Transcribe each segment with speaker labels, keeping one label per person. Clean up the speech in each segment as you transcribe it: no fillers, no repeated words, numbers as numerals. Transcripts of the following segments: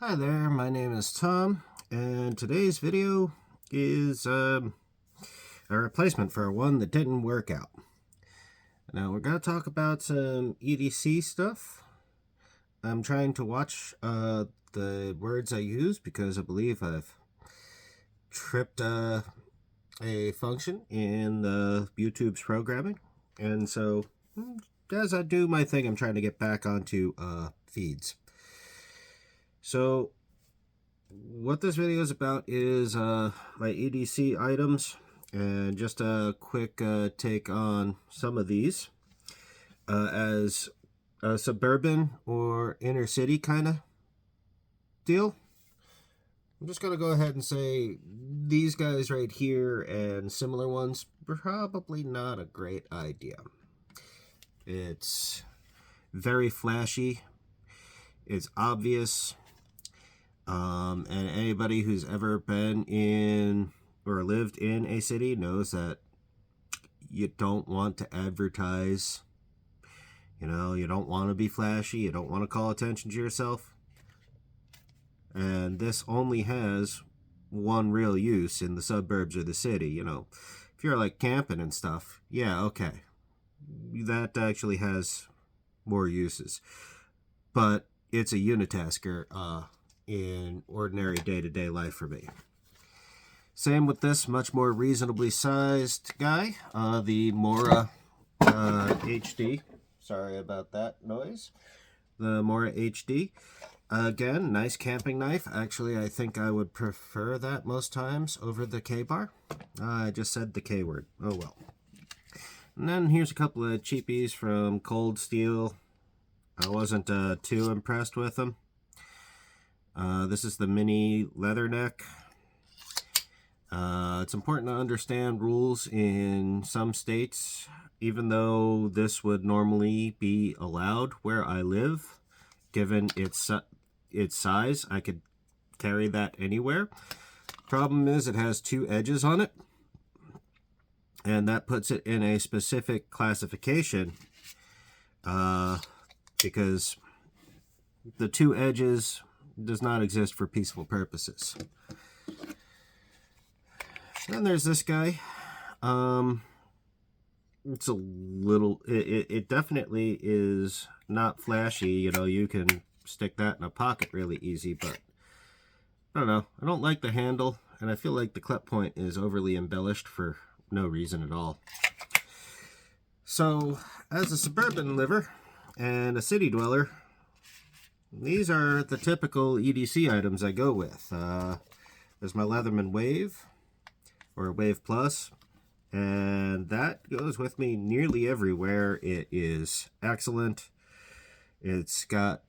Speaker 1: Hi there, my name is Tom, and today's video is a replacement for one that didn't work out. Now we're going to talk about some EDC stuff. I'm trying to watch the words I use because I believe I've tripped a function in YouTube's programming, and so as I do my thing, I'm trying to get back onto feeds. So what this video is about is my EDC items and just a quick take on some of these as a suburban or inner city kind of deal. I'm just going to go ahead and say these guys right here and similar ones, probably not a great idea. It's very flashy. It's obvious. And anybody who's ever been in or lived in a city knows that you don't want to advertise. You know, you don't want to be flashy. You don't want to call attention to yourself. And this only has one real use in the suburbs or the city. You know, if you're like camping and stuff, yeah, okay. That actually has more uses. But it's a unitasker in ordinary day-to-day life for me. Same with this much more reasonably sized guy, the Mora HD. Sorry about that noise. The Mora HD. Again, nice camping knife. Actually, I think I would prefer that most times over the K-bar. I just said the K word. Oh well. And then here's a couple of cheapies from Cold Steel. I wasn't too impressed with them. This is the mini leather neck. It's important to understand rules in some states, even though this would normally be allowed where I live. Given its size, I could carry that anywhere. Problem is it has two edges on it, and that puts it in a specific classification because the two edges does not exist for peaceful purposes. Then there's this guy. It's a little, it definitely is not flashy. You know, you can stick that in a pocket really easy, but I don't know. I don't like the handle, and I feel like the clip point is overly embellished for no reason at all. So, as a suburban liver and a city dweller, these are the typical EDC items I go with. There's my Leatherman Wave, or Wave Plus, and that goes with me nearly everywhere. It is excellent. It's got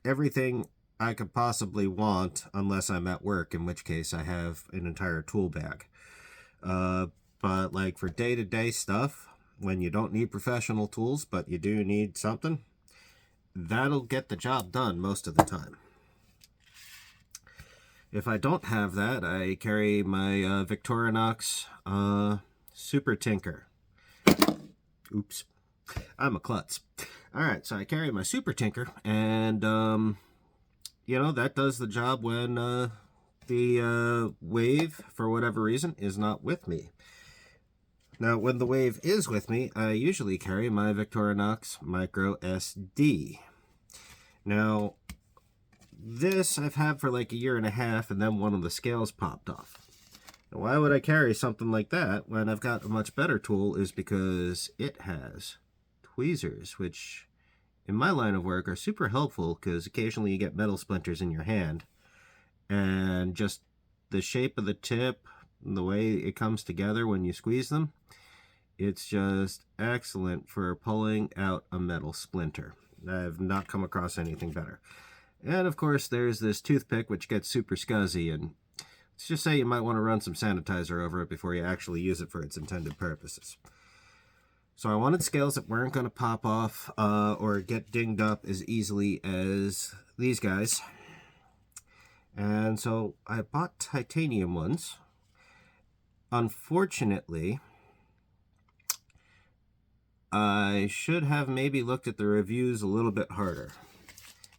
Speaker 1: everything I could possibly want, unless I'm at work, in which case I have an entire tool bag. But like for day-to-day stuff, when you don't need professional tools, but you do need something, that'll get the job done most of the time. If I don't have that, I carry my Victorinox Super Tinker. Oops, I'm a klutz. Alright, so I carry my Super Tinker, and you know, that does the job when the Wave, for whatever reason, is not with me. Now, when the Wave is with me, I usually carry my Victorinox Micro SD. Now, this I've had for like a year and a half, and then one of the scales popped off. Now, why would I carry something like that when I've got a much better tool? Is because it has tweezers, which in my line of work are super helpful because occasionally you get metal splinters in your hand, and just the shape of the tip, the way it comes together when you squeeze them, it's just excellent for pulling out a metal splinter. I've not come across anything better. And of course there's this toothpick which gets super scuzzy, and let's just say you might want to run some sanitizer over it before you actually use it for its intended purposes. So I wanted scales that weren't going to pop off or get dinged up as easily as these guys. And so I bought titanium ones. Unfortunately, I should have maybe looked at the reviews a little bit harder,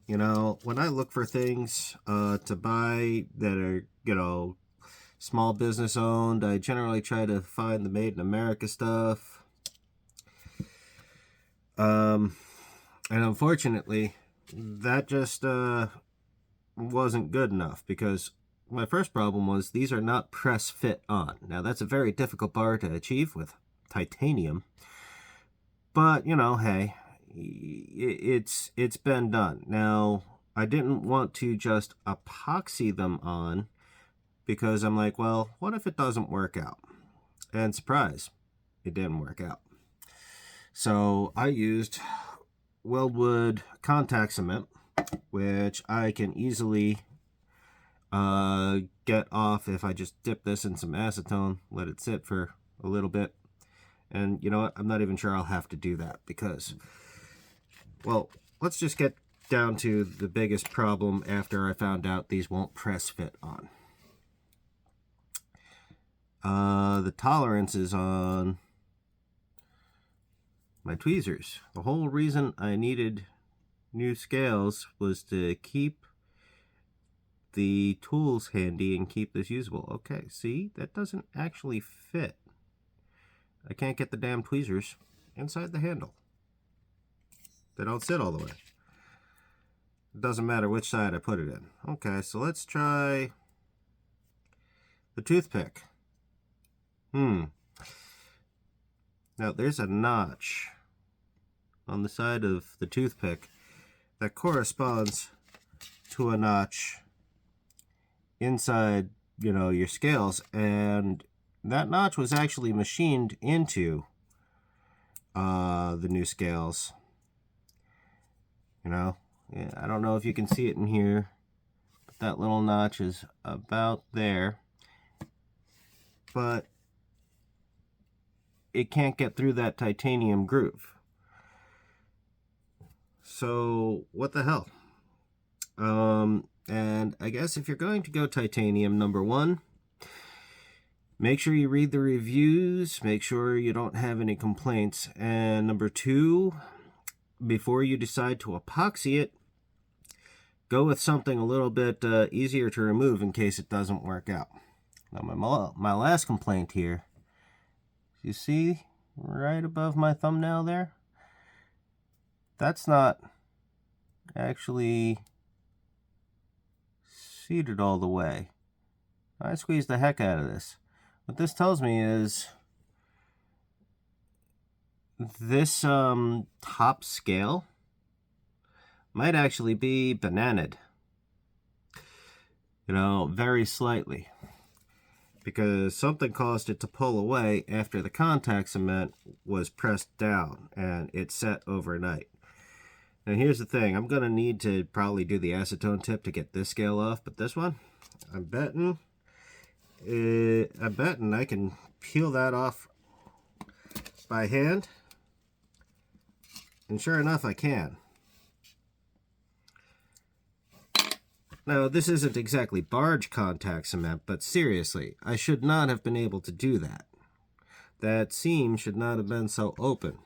Speaker 1: You know, when I look for things to buy that are, you know, small business owned, I generally try to find the made in America stuff. And unfortunately, that just wasn't good enough, because my first problem was these are not press fit on. Now that's a very difficult bar to achieve with titanium, but you know, hey, it's been done. Now I didn't want to just epoxy them on, because I'm like, well, what if it doesn't work out? And surprise, it didn't work out. So I used Weldwood contact cement, which I can easily get off if I just dip this in some acetone, let it sit for a little bit. And you know what? I'm not even sure I'll have to do that, because, well, let's just get down to the biggest problem after I found out these won't press fit on. The tolerances on my tweezers. The whole reason I needed new scales was to keep the tools handy and keep this usable. Okay, see, that doesn't actually fit. I can't get the damn tweezers inside the handle. They don't sit all the way. It doesn't matter which side I put it in. Okay, so let's try the toothpick. Now there's a notch on the side of the toothpick that corresponds to a notch inside, you know, your scales, and that notch was actually machined into the new scales. You know, yeah, I don't know if you can see it in here, but that little notch is about there, but it can't get through that titanium groove. So what the hell? And I guess if you're going to go titanium, number one, make sure you read the reviews, make sure you don't have any complaints. And number two, before you decide to epoxy it, go with something a little bit easier to remove in case it doesn't work out. Now my last complaint here, you see right above my thumbnail there? That's not actually seated all the way. I squeezed the heck out of this. What this tells me is this top scale might actually be bananaed. You know, very slightly. Because something caused it to pull away after the contact cement was pressed down and it set overnight. Now here's the thing, I'm going to need to probably do the acetone tip to get this scale off, but this one, I'm betting I can peel that off by hand, and sure enough I can. Now this isn't exactly barge contact cement, but seriously, I should not have been able to do that. That seam should not have been so open.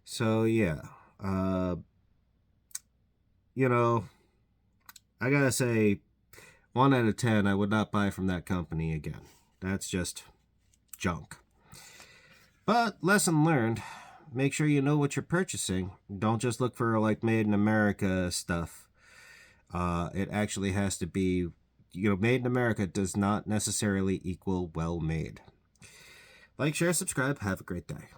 Speaker 1: So yeah, you know, I gotta say, 1 out of 10, I would not buy from that company again. That's just junk. But lesson learned, make sure you know what you're purchasing. Don't just look for like made in America stuff. It actually has to be, you know, made in America does not necessarily equal well made. Like, share, subscribe. Have a great day.